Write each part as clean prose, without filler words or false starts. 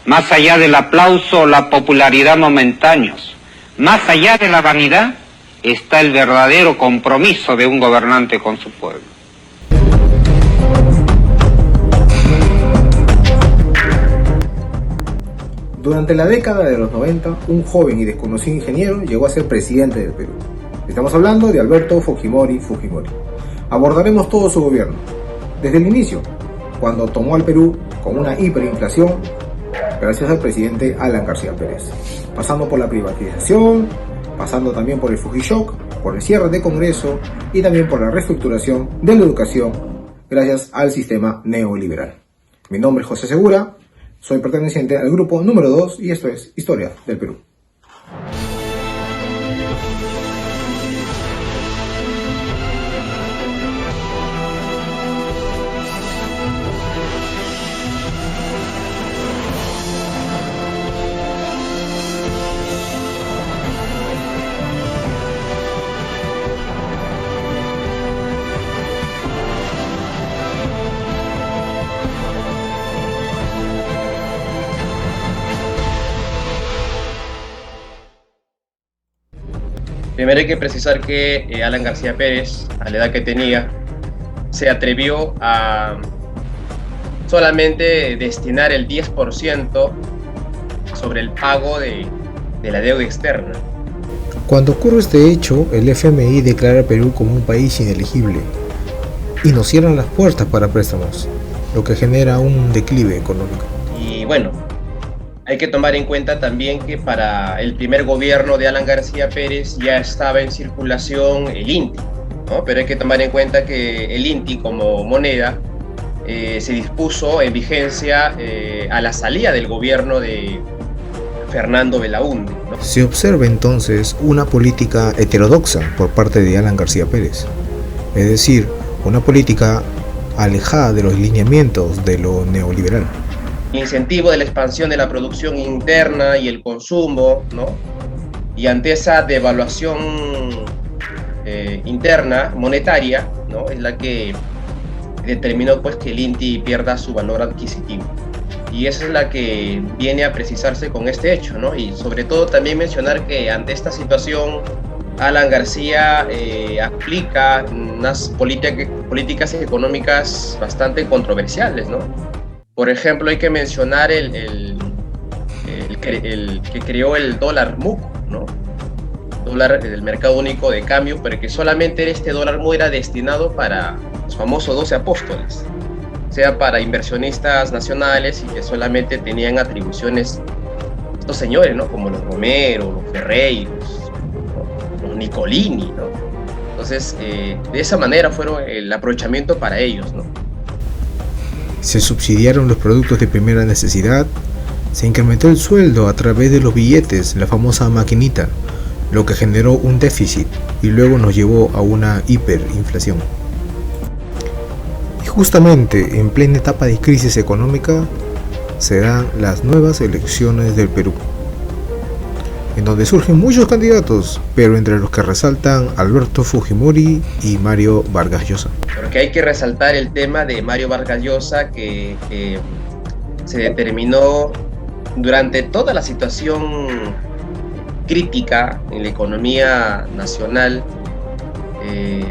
Más allá del aplauso o la popularidad momentáneos, más allá de la vanidad, está el verdadero compromiso de un gobernante con su pueblo. Durante la década de los 90, un joven y desconocido ingeniero llegó a ser presidente del Perú. Estamos hablando de Alberto Fujimori. Abordaremos todo su gobierno, desde el inicio, cuando tomó al Perú con una hiperinflación, gracias al presidente Alan García Pérez, pasando por la privatización, pasando también por el Fujishock, por el cierre de Congreso y también por la reestructuración de la educación, gracias al sistema neoliberal. Mi nombre es José Segura, soy perteneciente al grupo número 2 y esto es Historia del Perú. Primero hay que precisar que Alan García Pérez, a la edad que tenía, se atrevió a solamente destinar el 10% sobre el pago de la deuda externa. Cuando ocurre este hecho, el FMI declara a Perú como un país inelegible y nos cierran las puertas para préstamos, lo que genera un declive económico. Y bueno, hay que tomar en cuenta también que para el primer gobierno de Alan García Pérez ya estaba en circulación el INTI, ¿no? Pero hay que tomar en cuenta que el INTI como moneda se dispuso en vigencia a la salida del gobierno de Fernando Belaúnde, ¿no? Se observa entonces una política heterodoxa por parte de Alan García Pérez, es decir, una política alejada de los lineamientos de lo neoliberal. Incentivo de la expansión de la producción interna y el consumo, ¿no? Y ante esa devaluación interna, monetaria, ¿no? Es la que determinó pues que el INTI pierda su valor adquisitivo. Y esa es la que viene a precisarse con este hecho, ¿no? Y sobre todo también mencionar que ante esta situación Alan García aplica unas políticas económicas bastante controversiales, ¿no? Por ejemplo, hay que mencionar el que creó el dólar MUC, ¿no? Dólar del mercado único de cambio, pero que solamente este dólar MUC era destinado para los famosos 12 apóstoles, o sea, para inversionistas nacionales y que solamente tenían atribuciones estos señores, ¿no? Como los Romero, los Ferreiros, ¿no? Los Nicolini, ¿no? Entonces, de esa manera fueron el aprovechamiento para ellos, ¿no? Se subsidiaron los productos de primera necesidad, se incrementó el sueldo a través de los billetes, la famosa maquinita, lo que generó un déficit y luego nos llevó a una hiperinflación. Y justamente en plena etapa de crisis económica se dan las nuevas elecciones del Perú, en donde surgen muchos candidatos, pero entre los que resaltan Alberto Fujimori y Mario Vargas Llosa. Porque hay que resaltar el tema de Mario Vargas Llosa que se determinó durante toda la situación crítica en la economía nacional.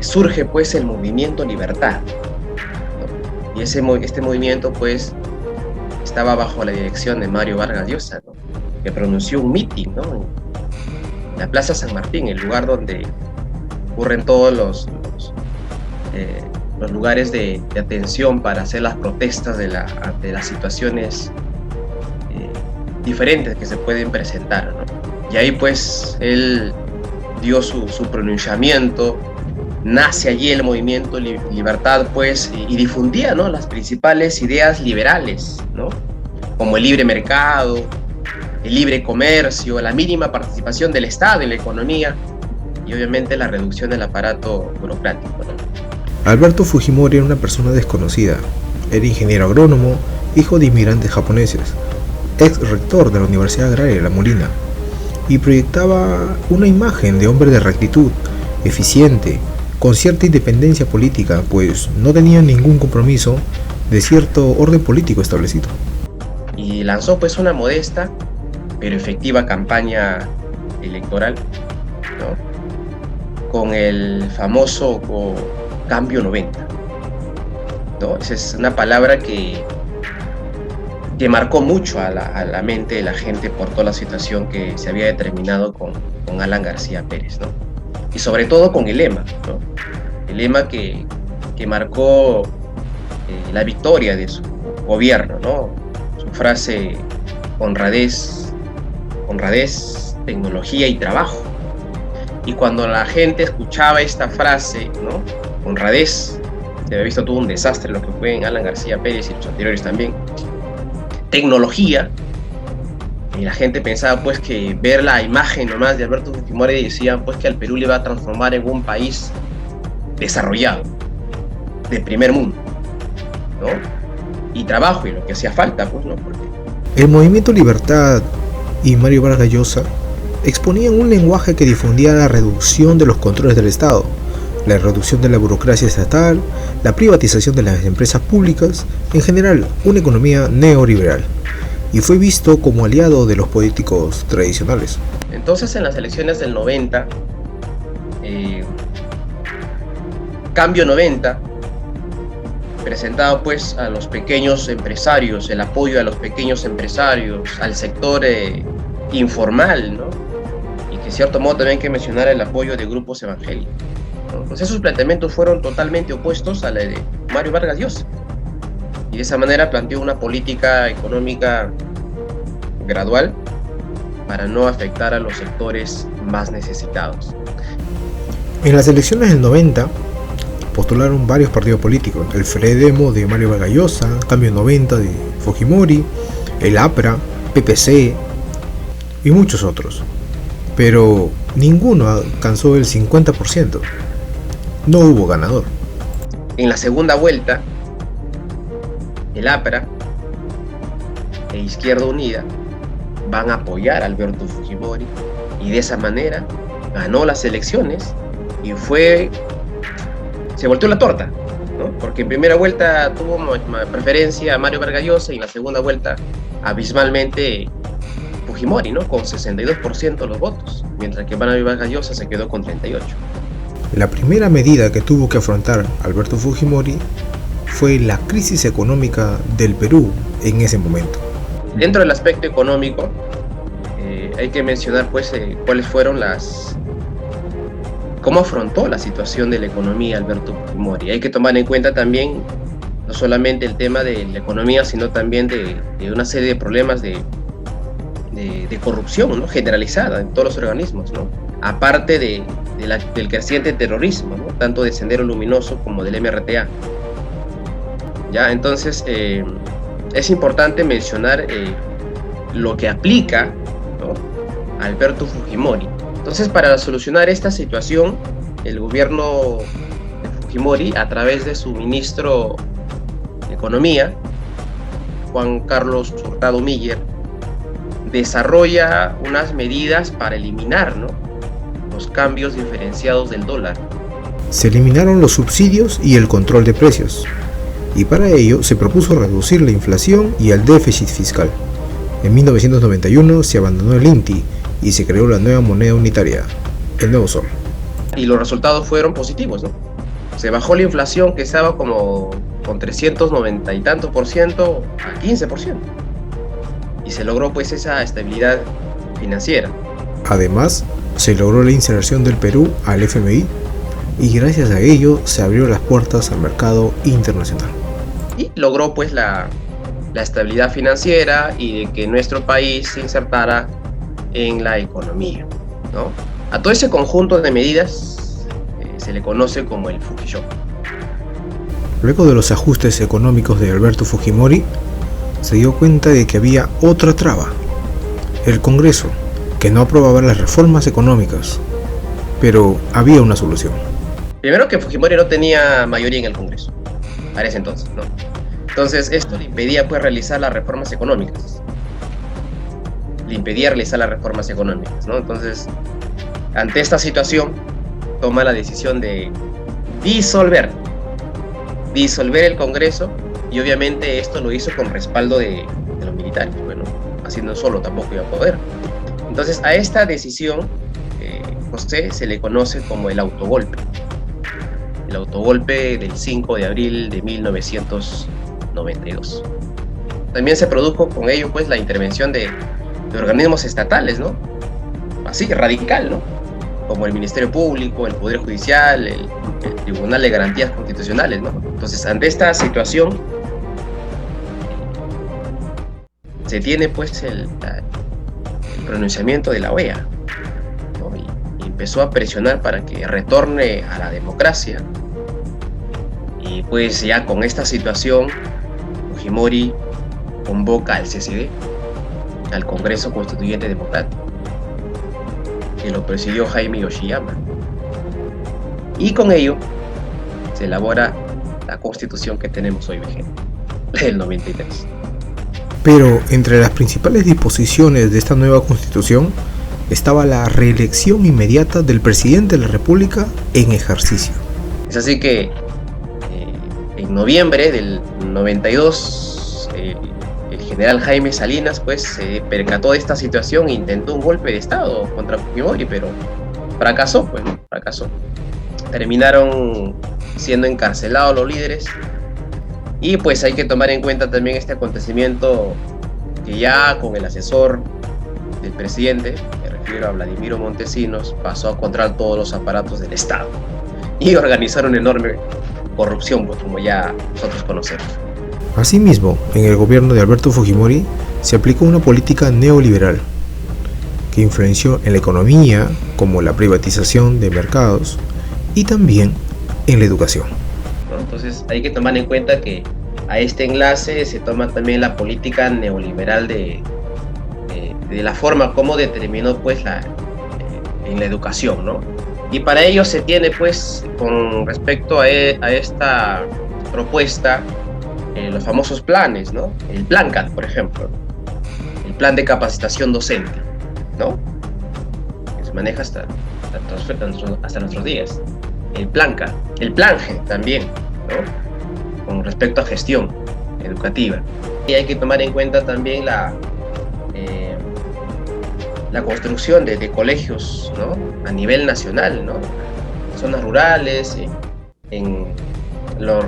Surge pues el movimiento Libertad, ¿no? Y este movimiento pues estaba bajo la dirección de Mario Vargas Llosa, ¿no? Que pronunció un mitin, ¿no? En la Plaza San Martín, el lugar donde ocurren todos los lugares de atención para hacer las protestas ante las situaciones diferentes que se pueden presentar, ¿no? Y ahí pues él dio su pronunciamiento, nace allí el movimiento Libertad pues y difundía, ¿no? Las principales ideas liberales, ¿no? Como el libre mercado, el libre comercio, la mínima participación del Estado en la economía y obviamente la reducción del aparato burocrático, ¿no? Alberto Fujimori era una persona desconocida, era ingeniero agrónomo, hijo de inmigrantes japoneses, ex rector de la Universidad Agraria La Molina, y proyectaba una imagen de hombre de rectitud, eficiente, con cierta independencia política, pues no tenía ningún compromiso de cierto orden político establecido. y lanzó pues una modesta pero efectiva campaña electoral, ¿no? Con el famoso cambio 90, ¿no? Esa es una palabra que marcó mucho a la mente de la gente por toda la situación que se había determinado con Alan García Pérez, ¿no? Y sobre todo con el lema, ¿no? El lema que marcó la victoria de su gobierno, ¿no? Su frase: honradez, tecnología y trabajo. Y cuando la gente escuchaba esta frase, ¿no? Honradez, se había visto todo un desastre lo que fue en Alan García Pérez y los anteriores también. Tecnología, y la gente pensaba pues que ver la imagen nomás de Alberto Fujimori decía pues que al Perú le iba a transformar en un país desarrollado, de primer mundo, ¿no? Y trabajo, y lo que hacía falta, pues, ¿no? Porque el Movimiento Libertad y Mario Vargas Llosa exponían un lenguaje que difundía la reducción de los controles del Estado, la reducción de la burocracia estatal, la privatización de las empresas públicas, en general, una economía neoliberal, y fue visto como aliado de los políticos tradicionales. Entonces, en las elecciones del 90, Cambio 90, presentado pues a los pequeños empresarios, el apoyo a los pequeños empresarios, al sector informal, ¿no? Y que de cierto modo también hay que mencionar el apoyo de grupos evangélicos, ¿no? Entonces esos planteamientos fueron totalmente opuestos a la de Mario Vargas Llosa, y de esa manera planteó una política económica gradual para no afectar a los sectores más necesitados. En las elecciones del 90 postularon varios partidos políticos: el Fredemo de Mario Vargas Llosa, Cambio 90 de Fujimori, el APRA, PPC y muchos otros, pero ninguno alcanzó el 50%. No hubo ganador. En la segunda vuelta, el APRA e Izquierda Unida van a apoyar a Alberto Fujimori, y de esa manera ganó las elecciones y se volteó la torta, ¿no? Porque en primera vuelta tuvo preferencia a Mario Vargas Llosa, y en la segunda vuelta abismalmente Fujimori, ¿no? Con 62% de los votos, mientras que Mario Vargas Llosa se quedó con 38%. La primera medida que tuvo que afrontar Alberto Fujimori fue la crisis económica del Perú en ese momento. Dentro del aspecto económico, hay que mencionar pues cuáles fueron cómo afrontó la situación de la economía Alberto Fujimori. Hay que tomar en cuenta también no solamente el tema de la economía, sino también de una serie de problemas de corrupción, ¿no? Generalizada en todos los organismos, ¿no? Aparte del creciente terrorismo, ¿no? Tanto de Sendero Luminoso como del MRTA. ¿Ya? Entonces, es importante mencionar lo que aplica, ¿no? Alberto Fujimori. Entonces, para solucionar esta situación, el gobierno de Fujimori, a través de su ministro de Economía, Juan Carlos Hurtado Miller, desarrolla unas medidas para eliminar, ¿no? Los cambios diferenciados del dólar. Se eliminaron los subsidios y el control de precios, y para ello se propuso reducir la inflación y el déficit fiscal. En 1991 se abandonó el INTI y se creó la nueva moneda unitaria, el nuevo sol. Y los resultados fueron positivos, ¿no? Se bajó la inflación, que estaba como con 390 y tantos por ciento a 15%. Y se logró pues esa estabilidad financiera. Además, se logró la inserción del Perú al FMI, y gracias a ello se abrió las puertas al mercado internacional. Y logró pues la estabilidad financiera y de que nuestro país se insertara en la economía, ¿no? A todo ese conjunto de medidas se le conoce como el Fujishock. Luego de los ajustes económicos de Alberto Fujimori, se dio cuenta de que había otra traba: el Congreso, que no aprobaba las reformas económicas. Pero había una solución. Primero, que Fujimori no tenía mayoría en el Congreso para ese entonces, ¿no? Entonces esto le impedía pues realizar las reformas económicas. ¿No? Entonces, ante esta situación, toma la decisión de disolver el Congreso, y obviamente esto lo hizo con respaldo de los militares, bueno, haciendo solo tampoco iba a poder. Entonces a esta decisión, José, se le conoce como el autogolpe del 5 de abril de 1992. También se produjo con ello pues la intervención de organismos estatales, ¿no? Así, radical, ¿no? Como el Ministerio Público, el Poder Judicial, el Tribunal de Garantías Constitucionales, ¿no? Entonces, ante esta situación, se tiene pues el pronunciamiento de la OEA, ¿no? Y empezó a presionar para que retorne a la democracia. Y pues ya con esta situación, Fujimori convoca al CCD, al Congreso Constituyente Democrático, que lo presidió Jaime Yoshiyama. Y con ello se elabora la Constitución que tenemos hoy vigente, la del 93. Pero entre las principales disposiciones de esta nueva Constitución estaba la reelección inmediata del presidente de la República en ejercicio. Es así que en noviembre del 92, el general Jaime Salinas pues se percató de esta situación e intentó un golpe de Estado contra Fujimori, pero fracasó. Terminaron siendo encarcelados los líderes. Y pues hay que tomar en cuenta también este acontecimiento, que ya con el asesor del presidente, me refiero a Vladimiro Montesinos, pasó a controlar todos los aparatos del Estado y organizaron enorme corrupción, pues, como ya nosotros conocemos. Asimismo, en el gobierno de Alberto Fujimori se aplicó una política neoliberal que influenció en la economía, como la privatización de mercados, y también en la educación. Entonces hay que tomar en cuenta que a este enlace se toma también la política neoliberal de la forma como determinó pues en la educación, ¿no? Y para ello se tiene pues con respecto a esta propuesta los famosos planes, ¿no? El PLANCAT, por ejemplo, el plan de capacitación docente, ¿no? Que se maneja hasta nuestros días. El PLANCAT, el PLANGE también, ¿no? Con respecto a gestión educativa. Y hay que tomar en cuenta también la construcción de colegios, ¿no? A nivel nacional, ¿no? En zonas rurales, en los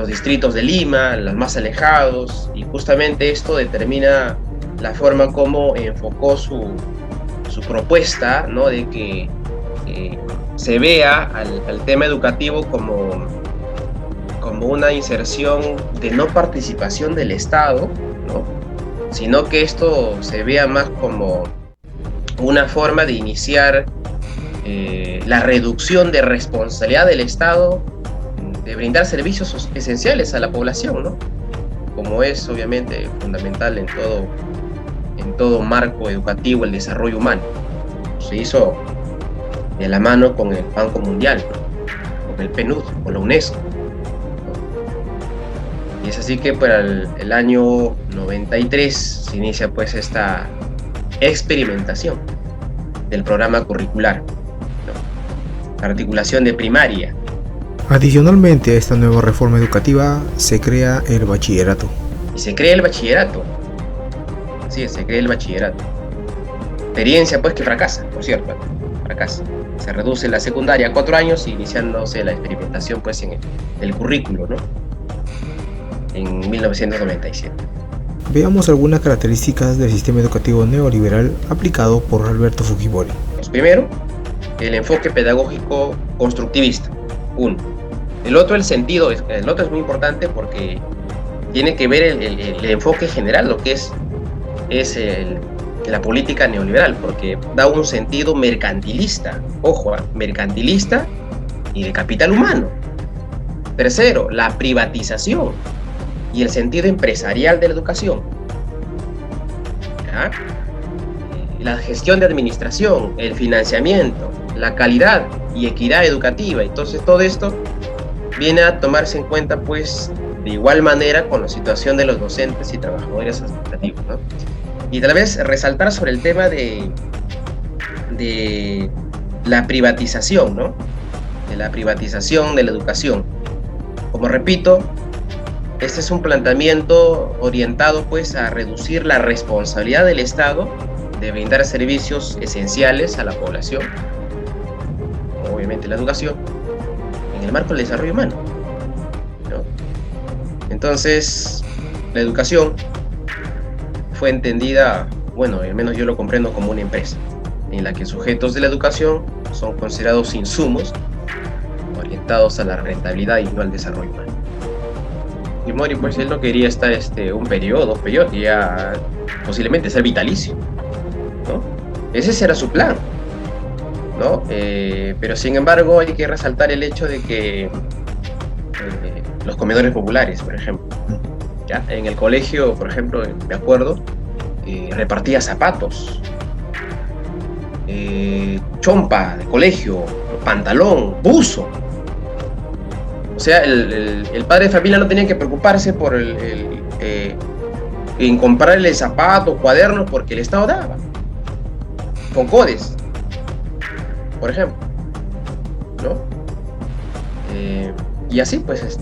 distritos de Lima, los más alejados, y justamente esto determina la forma como enfocó su propuesta, ¿no? De que se vea al tema educativo como una inserción de no participación del Estado, ¿no? Sino que esto se vea más como una forma de iniciar la reducción de responsabilidad del Estado de brindar servicios esenciales a la población, ¿no? Como es obviamente fundamental en todo marco educativo el desarrollo humano. Se hizo de la mano con el Banco Mundial, con el PNUD, con la UNESCO. Y es así que para el año 93 se inicia pues esta experimentación del programa curricular, ¿no? Articulación de primaria. Adicionalmente a esta nueva reforma educativa se crea el bachillerato. Y se crea el bachillerato. Sí, se crea el bachillerato. Experiencia pues que fracasa, por cierto, fracasa. Se reduce la secundaria a 4 años, iniciándose la experimentación pues en el currículo, ¿no? En 1997. Veamos algunas características del sistema educativo neoliberal aplicado por Alberto Fujimori. Primero, el enfoque pedagógico constructivista. Uno. El otro es muy importante porque tiene que ver el enfoque general, lo que es la política neoliberal, porque da un sentido mercantilista, ojo, mercantilista y de capital humano. Tercero, la privatización y el sentido empresarial de la educación. ¿Ya? La gestión de administración, el financiamiento, la calidad y equidad educativa. Entonces todo esto viene a tomarse en cuenta pues de igual manera con la situación de los docentes y trabajadores administrativos, ¿no? Y tal vez resaltar sobre el tema de la privatización, ¿no? De la privatización de la educación. Como repito, Este es un planteamiento orientado pues a reducir la responsabilidad del Estado de brindar servicios esenciales a la población, obviamente la educación, en el marco del desarrollo humano, ¿no? Entonces, la educación fue entendida, bueno, al menos yo lo comprendo como una empresa, en la que sujetos de la educación son considerados insumos orientados a la rentabilidad y no al desarrollo humano. Y Mori, pues él no quería estar un periodo, 2 periodos, ya posiblemente ser vitalicio, ¿no? Ese era su plan, ¿no? Pero sin embargo hay que resaltar el hecho de que los comedores populares, por ejemplo, ¿ya? En el colegio, por ejemplo, me acuerdo, repartía zapatos, chompa de colegio, pantalón, buzo. O sea, el padre de familia no tenía que preocuparse por en comprarle zapatos, cuadernos, porque el Estado daba. Con codes, por ejemplo, ¿no? Y así, pues,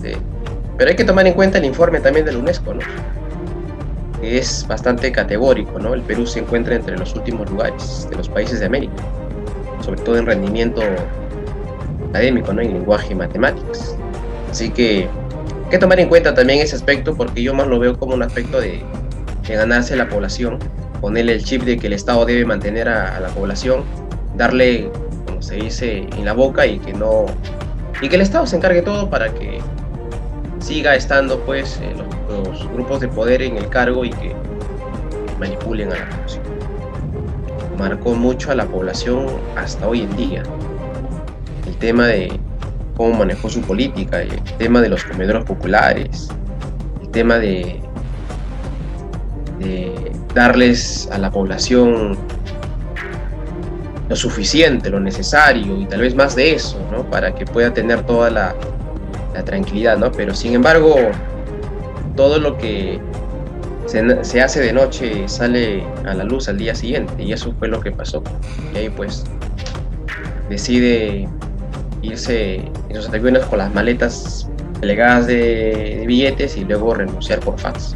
pero hay que tomar en cuenta el informe también de la UNESCO, ¿no? Que es bastante categórico, ¿no? El Perú se encuentra entre los últimos lugares de los países de América, sobre todo en rendimiento académico, ¿no? En lenguaje y matemáticas. Así que hay que tomar en cuenta también ese aspecto, porque yo más lo veo como un aspecto de ganarse a la población, ponerle el chip de que el Estado debe mantener a la población, darle, como se dice, en la boca, y que el Estado se encargue todo para que siga estando pues los grupos de poder en el cargo y que manipulen a la población. Marcó mucho a la población hasta hoy en día el tema de cómo manejó su política, el tema de los comedores populares, el tema de darles a la población lo suficiente, lo necesario y tal vez más de eso, ¿no? Para que pueda tener toda la tranquilidad, ¿no? Pero sin embargo, todo lo que se hace de noche sale a la luz al día siguiente, y eso fue lo que pasó. Y ahí pues decide irse en sus aviones con las maletas plegadas de billetes y luego renunciar por fax.